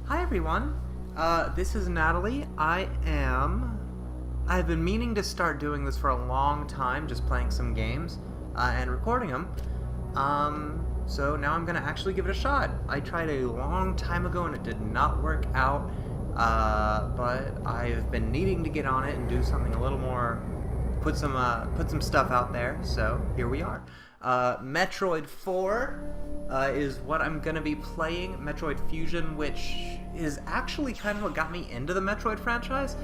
Hi everyone, this is Natalie. I've been meaning to start doing this for a long time, just playing some games, and recording them. So now I'm gonna actually give it a shot. I tried a long time ago and it did not work out, but I've been needing to get on it and do something a little more, put some stuff out there, so here we are. Metroid 4 is what I'm gonna be playing. Metroid Fusion, which is actually kind of what got me into the Metroid franchise.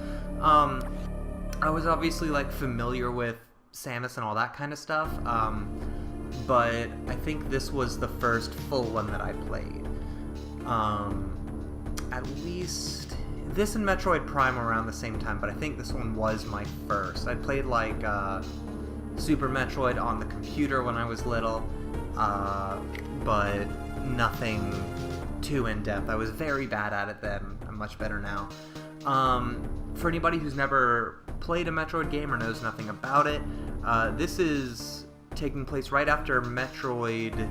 I was obviously familiar with Samus and all that kind of stuff, but I think this was the first full one that I played. At least this and Metroid Prime were around the same time, but I think this one was my first. I played Super Metroid on the computer when I was little, but nothing too in-depth. I was very bad at it then. I'm much better now. For anybody who's never played a Metroid game or knows nothing about it, this is taking place right after Metroid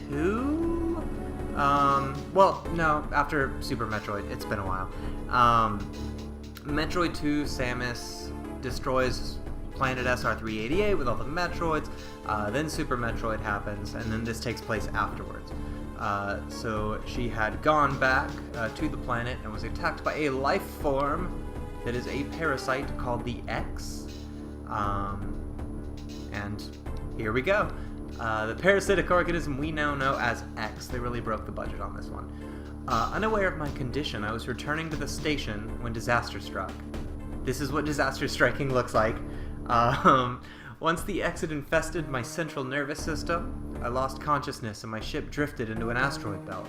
2? Well, no, after Super Metroid. It's been a while. Metroid 2, Samus destroys planet SR388 with all the Metroids, then Super Metroid happens, and then this takes place afterwards. So she had gone back to the planet and was attacked by a life form that is a parasite called the X. And here we go. The parasitic organism we now know as X. They really broke the budget on this one. Unaware of my condition, I was returning to the station when disaster struck. This is what disaster striking looks like. Once the X had infested my central nervous system, I lost consciousness and my ship drifted into an asteroid belt.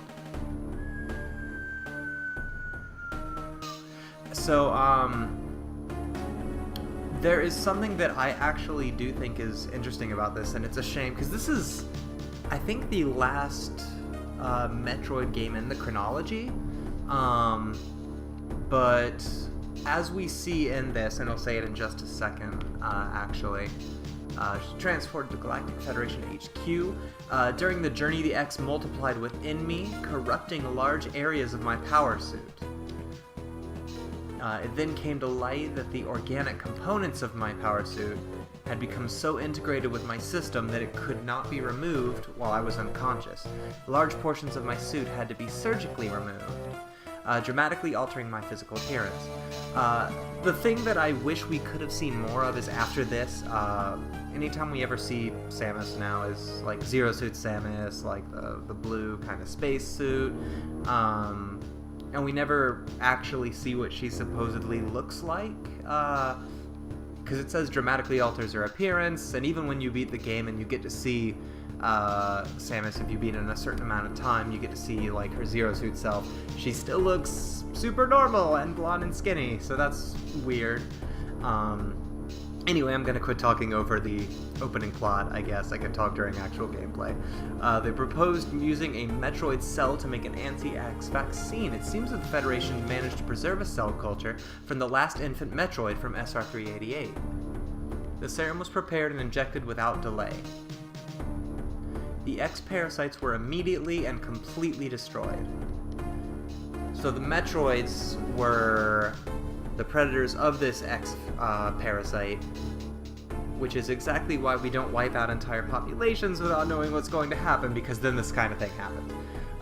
So, there is something that I actually do think is interesting about this, and it's a shame, because this is, I think, the last Metroid game in the chronology, but as we see in this, and I'll say it in just a second, actually, transported to Galactic Federation HQ. During the journey, the X multiplied within me, corrupting large areas of my power suit. It then came to light that the organic components of my power suit had become so integrated with my system that it could not be removed while I was unconscious. Large portions of my suit had to be surgically removed, dramatically altering my physical appearance. The thing that I wish we could have seen more of is after this, anytime we ever see Samus now is Zero Suit Samus, the blue kind of space suit, and we never actually see what she supposedly looks like, because it says dramatically alters her appearance, and even when you beat the game and you get to see Samus, if you beat it in a certain amount of time, you get to see her Zero Suit self. She still looks super normal and blonde and skinny, so that's weird. Anyway, I'm gonna quit talking over the opening plot, I guess. I can talk during actual gameplay. They proposed using a Metroid cell to make an anti-X vaccine. It seems that the Federation managed to preserve a cell culture from the last infant Metroid from SR388. The serum was prepared and injected without delay. The X parasites were immediately and completely destroyed. So the Metroids were the predators of this X parasite, which is exactly why we don't wipe out entire populations without knowing what's going to happen, because then this kind of thing happens.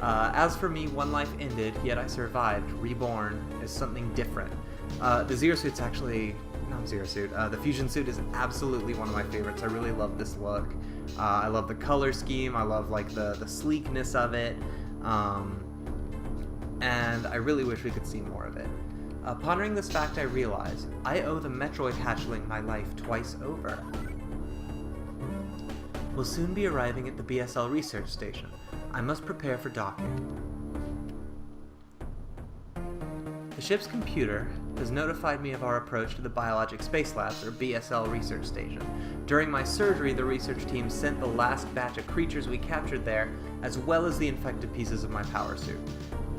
As for me, one life ended, yet I survived. Reborn is something different. The Zero Suit's actually... not Zero Suit. The Fusion Suit is absolutely one of my favorites. I really love this look. I love the color scheme. I love the sleekness of it. And I really wish we could see more of it. Pondering this fact, I realize I owe the Metroid hatchling my life twice over. We'll soon be arriving at the BSL research station. I must prepare for docking. The ship's computer has notified me of our approach to the Biologic Space Labs, or BSL research station. During my surgery, the research team sent the last batch of creatures we captured there, as well as the infected pieces of my power suit.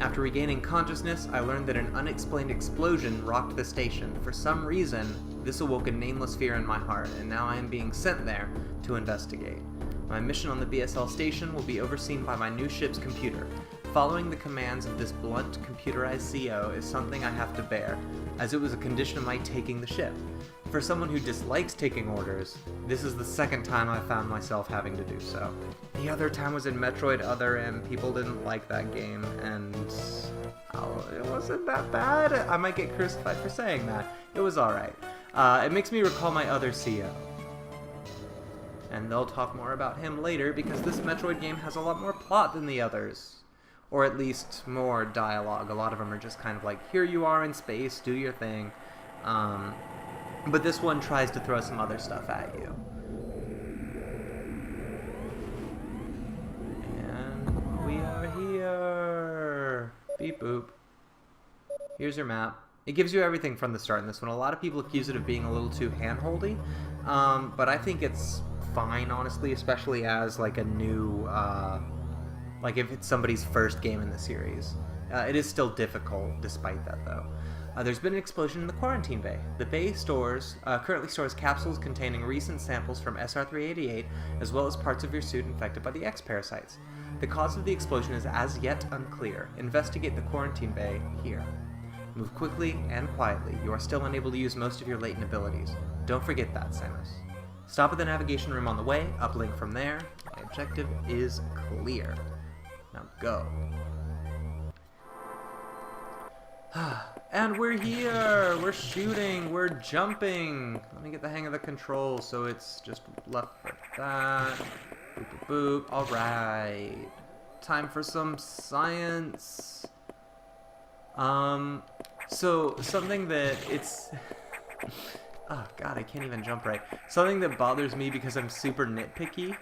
After regaining consciousness, I learned that an unexplained explosion rocked the station. For some reason, this awoke a nameless fear in my heart, and now I am being sent there to investigate. My mission on the BSL station will be overseen by my new ship's computer. Following the commands of this blunt, computerized CO is something I have to bear, as it was a condition of my taking the ship. For someone who dislikes taking orders, this is the second time I found myself having to do so. The other time was in Metroid Other M. People didn't like that game, and it wasn't that bad. I might get crucified for saying that. It was alright. It makes me recall my other CO. And they'll talk more about him later, because this Metroid game has a lot more plot than the others. Or at least more dialogue. A lot of them are just kind of like, here you are in space, do your thing. But this one tries to throw some other stuff at you. And we are here. Beep boop. Here's your map. It gives you everything from the start in this one. A lot of people accuse it of being a little too hand-holdy, but I think it's fine, honestly, especially as like a new, like if it's somebody's first game in the series. It is still difficult despite that, though. There's been an explosion in the quarantine bay. The bay currently stores capsules containing recent samples from SR-388, as well as parts of your suit infected by the X-parasites. The cause of the explosion is as yet unclear. Investigate the quarantine bay here. Move quickly and quietly. You are still unable to use most of your latent abilities. Don't forget that, Samus. Stop at the navigation room on the way. Uplink from there. My objective is clear. Now go. And we're here! We're shooting! We're jumping! Let me get the hang of the controls so it's just left like that. Boop boop boop. Alright. Time for some science. So something that it's... Oh god, I can't even jump right. Something that bothers me because I'm super nitpicky,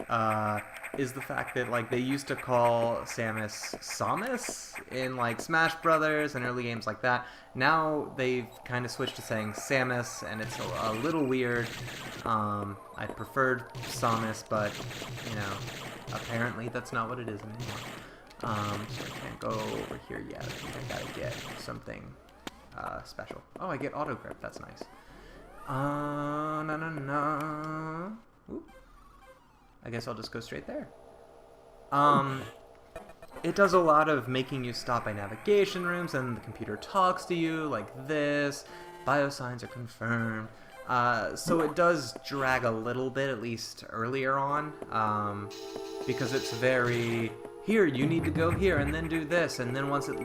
is the fact that, like, they used to call Samus Samus in, like, Smash Brothers and early games like that. Now they've kind of switched to saying Samus, and it's a little weird. I preferred Samus, but, you know, apparently that's not what it is anymore. So I can't go over here yet. I think I gotta get something, special. Oh, I get auto grip, that's nice. No. Oop. I guess I'll just go straight there. It does a lot of making you stop by navigation rooms, and the computer talks to you like this. Biosigns are confirmed. So it does drag a little bit, at least earlier on, because it's very... Here, you need to go here, and then do this, and then once it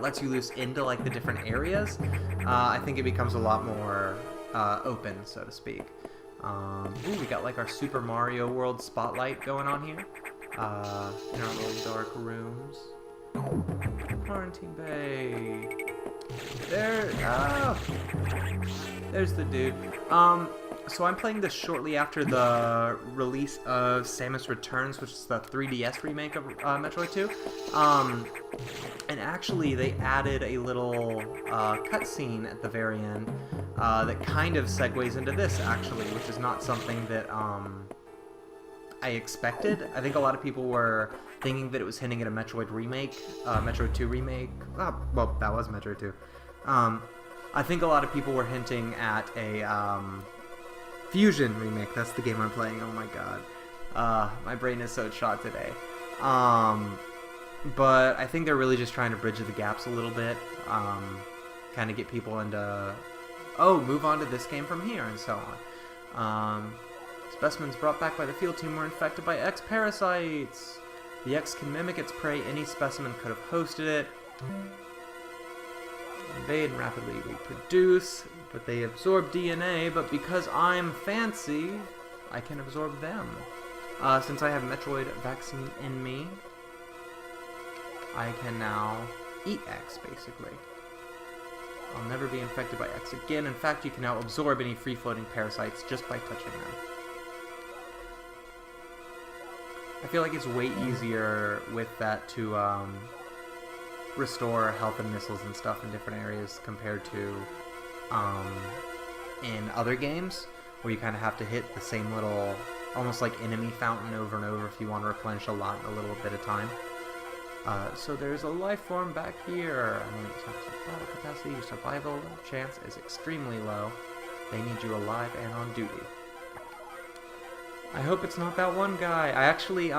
lets you loose into, like, the different areas, I think it becomes a lot more... open, so to speak. Ooh, we got like our Super Mario World spotlight going on here. In our little dark rooms. Quarantine bay. There's the dude. So I'm playing this shortly after the release of Samus Returns, which is the 3DS remake of Metroid 2. And actually, they added a little cutscene at the very end that kind of segues into this, actually, which is not something that I expected. I think a lot of people were thinking that it was hinting at a Metroid remake, Metroid 2 remake. Oh, well, that was Metroid 2. I think a lot of people were hinting at a Fusion remake. That's the game I'm playing. Oh my god. My brain is so shot today. But I think they're really just trying to bridge the gaps a little bit. Kind of get people into, oh, move on to this game from here, and so on. Specimens brought back by the field team were infected by X-parasites. The X can mimic its prey. Any specimen could have hosted it. Invade and rapidly reproduce, but they absorb DNA, but because I'm fancy, I can absorb them. Since I have Metroid vaccine in me, I can now eat X, basically. I'll never be infected by X again. In fact, you can now absorb any free-floating parasites just by touching them. I feel like it's way easier with that to restore health and missiles and stuff in different areas compared to in other games, where you kind of have to hit the same little, almost like enemy fountain over and over if you want to replenish a lot in a little bit of time. So there's a life form back here. I mean, it's battle capacity, your survival chance is extremely low. They need you alive and on duty. I hope it's not that one guy. I actually,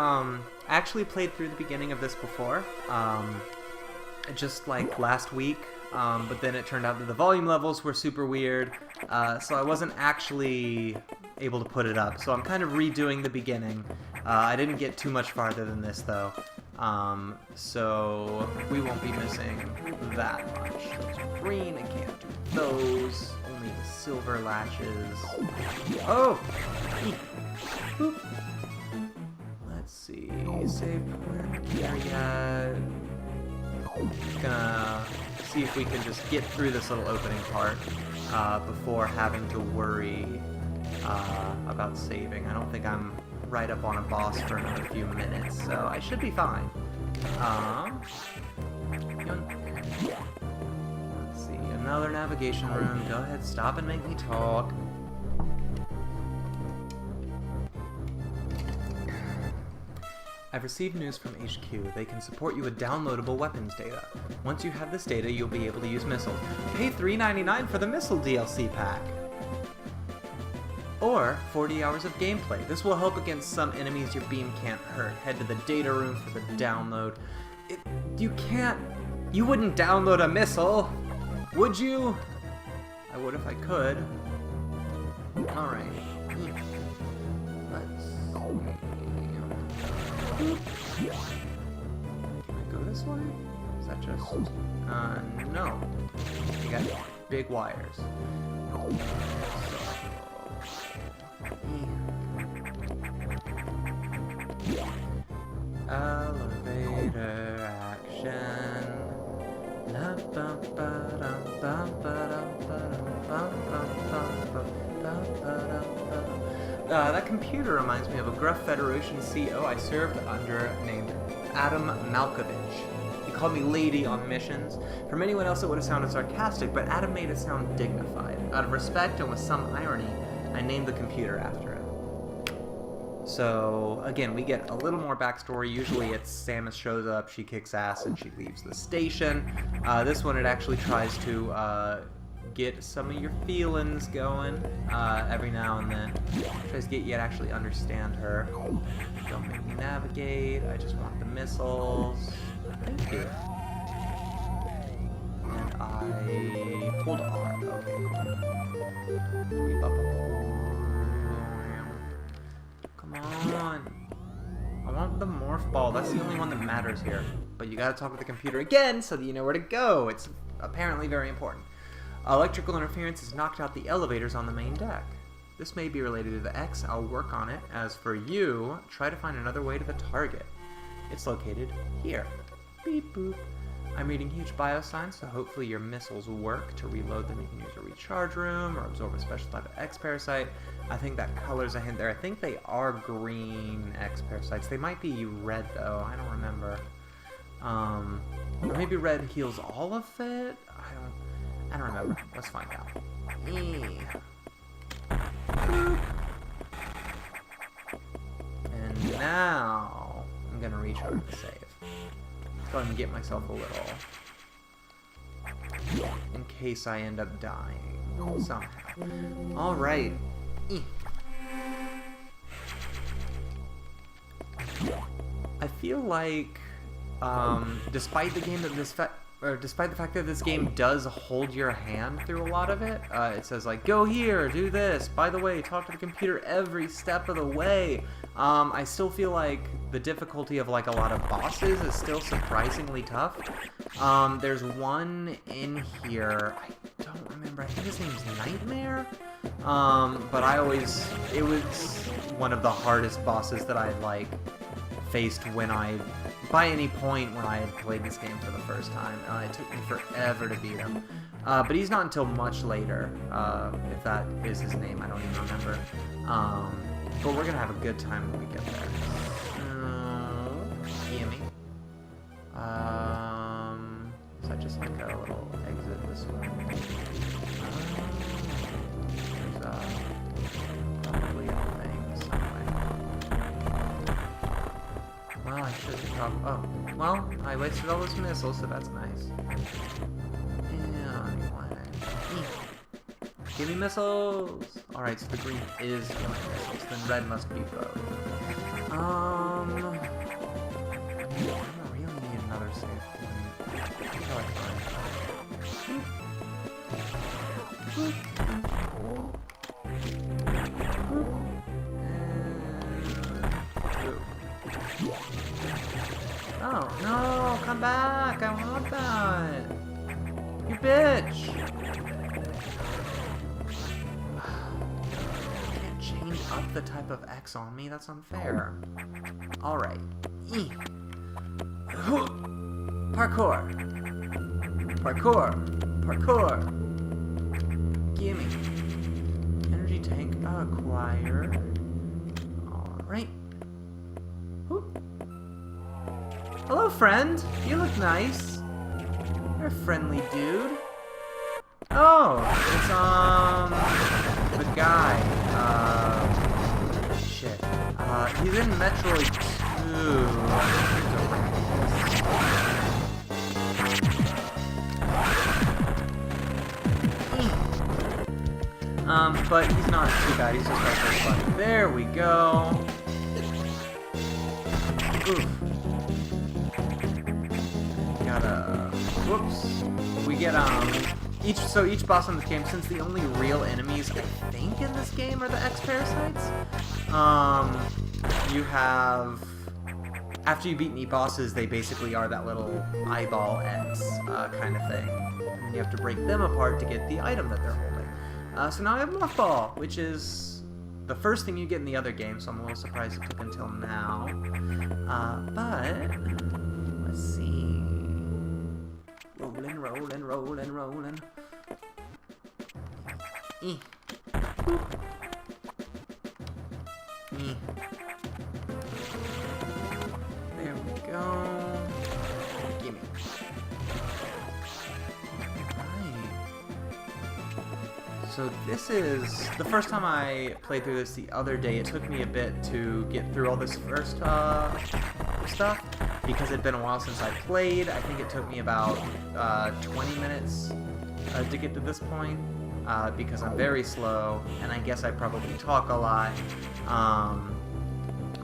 I actually played through the beginning of this before, just like last week, but then it turned out that the volume levels were super weird, so I wasn't actually able to put it up. So I'm kind of redoing the beginning. I didn't get too much farther than this though, so we won't be missing that much. Those green, I can't do those. Only the silver lashes. Oh! Boop. Let's see. Save area. Gonna see if we can just get through this little opening part before having to worry about saving. I don't think I'm right up on a boss for another few minutes, so I should be fine. Let's see, another navigation room. Go ahead, stop and make me talk. I've received news from HQ. They can support you with downloadable weapons data. Once you have this data, you'll be able to use missiles. Pay $3.99 for the missile DLC pack. Or 40 hours of gameplay. This will help against some enemies your beam can't hurt. Head to the data room for the download. You wouldn't download a missile, would you? I would if I could. Alright. Can I go this way? Is that just... no. You got big wires. Elevator action. That computer reminds me of a gruff Federation CO I served under named Adam Malkovich. He called me lady on missions. From anyone else it would have sounded sarcastic, but Adam made it sound dignified. Out of respect and with some irony, I named the computer after him. So, again, we get a little more backstory. Usually it's Samus shows up, she kicks ass, and she leaves the station. This one, it actually tries to get some of your feelings going every now and then. Tries to get you to actually understand her. Don't make me navigate. I just want the missiles. Thank you. And I hold on. Okay, come on. I want the morph ball. That's the only one that matters here. But you gotta talk with the computer again so that you know where to go. It's apparently very important. Electrical interference has knocked out the elevators on the main deck. This may be related to the X. I'll work on it. As for you, try to find another way to the target. It's located here. Beep boop. I'm reading huge biosigns, so hopefully your missiles work. To reload them, you can use a recharge room or absorb a special type of X parasite. I think that color's a hint there. I think they are green X parasites. They might be red though. I don't remember. Or maybe red heals all of it. I don't remember. Let's find out. And now I'm gonna recharge the save. Let's go ahead and get myself a little, in case I end up dying somehow. All right. I feel like, despite the fact that this game does hold your hand through a lot of it, it says like, go here, do this, by the way, talk to the computer every step of the way. I still feel like the difficulty of like a lot of bosses is still surprisingly tough. There's one in here, I don't remember, I think his name's Nightmare? But it was one of the hardest bosses that I'd like faced by any point when I had played this game for the first time. It took me forever to beat him. But he's not until much later, if that is his name, I don't even remember. But we're gonna have a good time when we get there. Gimme. Is that just like a little exit this way? There's probably a thing somewhere. Well, I should have oh, well, I wasted all those missiles, so that's nice. Give me missiles! Alright, so the green is giving missiles, then red must be both. Oh, no, come back. I want that. You bitch. Can't change up the type of X on me. That's unfair. Alright. Parkour. Parkour. Parkour. Gimme. Energy tank acquired. Alright. Hello, friend. You look nice. You're a friendly dude. Oh, it's, the guy. Shit. He's in Metroid 2. But he's not too bad. He's just our first buddy. There we go. Oof. Whoops. We get, each boss in this game, since the only real enemies, I think, in this game are the X-Parasites, you have, after you beat any bosses, they basically are that little eyeball X, kind of thing. And you have to break them apart to get the item that they're holding. So now I have Morph Ball, which is the first thing you get in the other game, so I'm a little surprised it took until now. But, let's see. Rolling, rolling, rolling, rolling. Boop. There we go. Gimme. Right. So this is the first time I played through this the other day. It took me a bit to get through all this first stuff, because it'd been a while since I played. I think it took me about 20 minutes to get to this point, because I'm very slow, and I guess I probably talk a lot.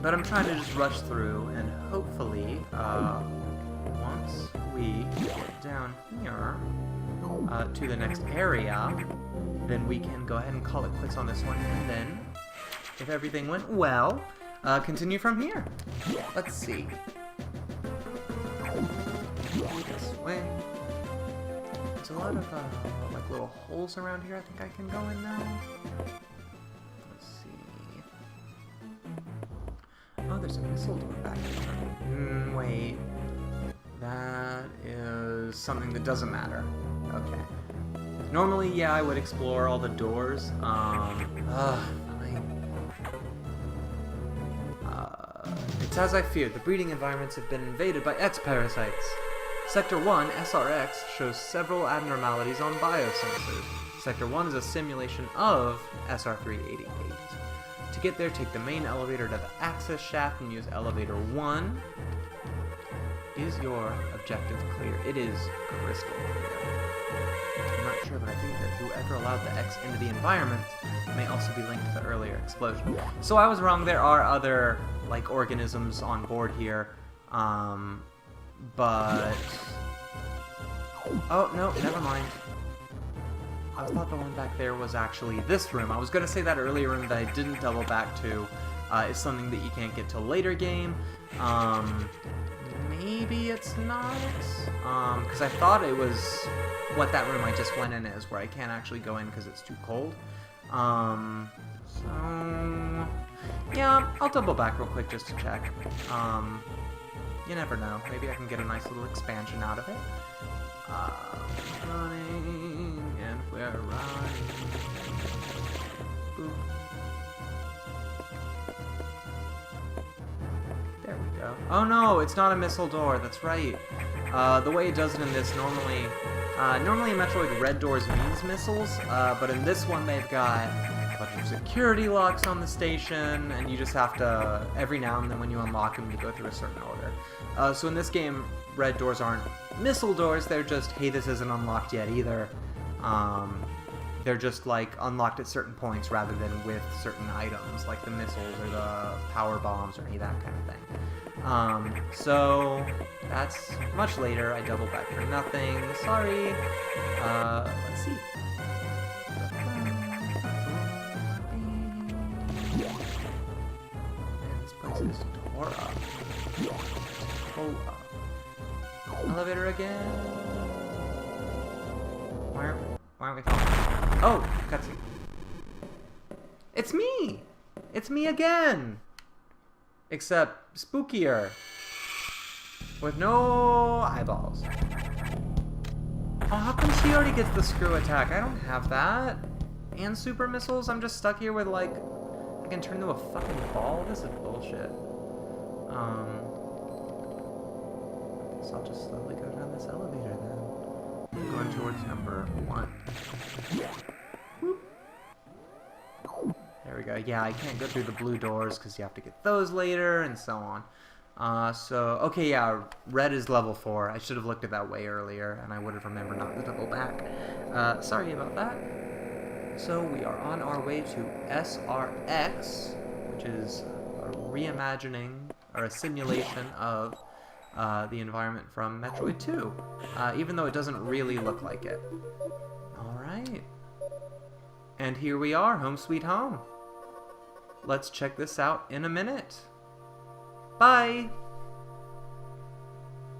But I'm trying to just rush through, and hopefully, once we get down here to the next area, then we can go ahead and call it quits on this one, and then, if everything went well, continue from here. Let's see. This way. There's a lot of like little holes around here I think I can go in now. Let's see. Oh, there's a missile door back there. Wait. That is something that doesn't matter. Okay. Normally, yeah, I would explore all the doors. Fine. It's as I feared. The breeding environments have been invaded by X-Parasites. Sector 1, SRX, shows several abnormalities on biosensors. Sector 1 is a simulation of SR388. To get there, take the main elevator to the access shaft and use elevator 1. Is your objective clear? It is crystal clear. I'm not sure, but I think that whoever allowed the X into the environment may also be linked to the earlier explosion. So I was wrong. There are other, like, organisms on board here. But... oh, no, never mind. I thought the one back there was actually this room. I was going to say that earlier room that I didn't double back to is something that you can't get till later game. Maybe it's not. Because I thought it was what that room I just went in is, where I can't actually go in because it's too cold. So... yeah, I'll double back real quick just to check. You never know. Maybe I can get a nice little expansion out of it. Running, and we're running. Boop. There we go. Oh no, it's not a missile door. That's right. The way it does it in this, normally in Metroid, red doors means missiles, but in this one they've got a bunch of security locks on the station, and you just have to, every now and then when you unlock them, you go through a certain order. So in this game, red doors aren't missile doors, they're just, hey, this isn't unlocked yet either. They're just, like, unlocked at certain points rather than with certain items, like the missiles or the power bombs or any of that kind of thing. So that's much later. I doubled back for nothing. Sorry. Let's see. The is tore up. Pull up. Elevator again. Why aren't we falling? Oh, cutscene. It's me! It's me again! Except spookier. With no eyeballs. Oh, how come she already gets the screw attack? I don't have that. And super missiles? I'm just stuck here with, like, I can turn into a fucking ball? This is bullshit. So I'll just slowly go down this elevator then. Going towards number 1. Whoop. There we go. Yeah, I can't go through the blue doors because you have to get those later and so on. Okay, yeah, red is level 4. I should have looked at that way earlier, and I would have remembered not to double back. Sorry about that. So we are on our way to SRX, which is a reimagining, or a simulation of the environment from Metroid 2, even though it doesn't really look like it. Alright. And here we are, home sweet home. Let's check this out in a minute. Bye!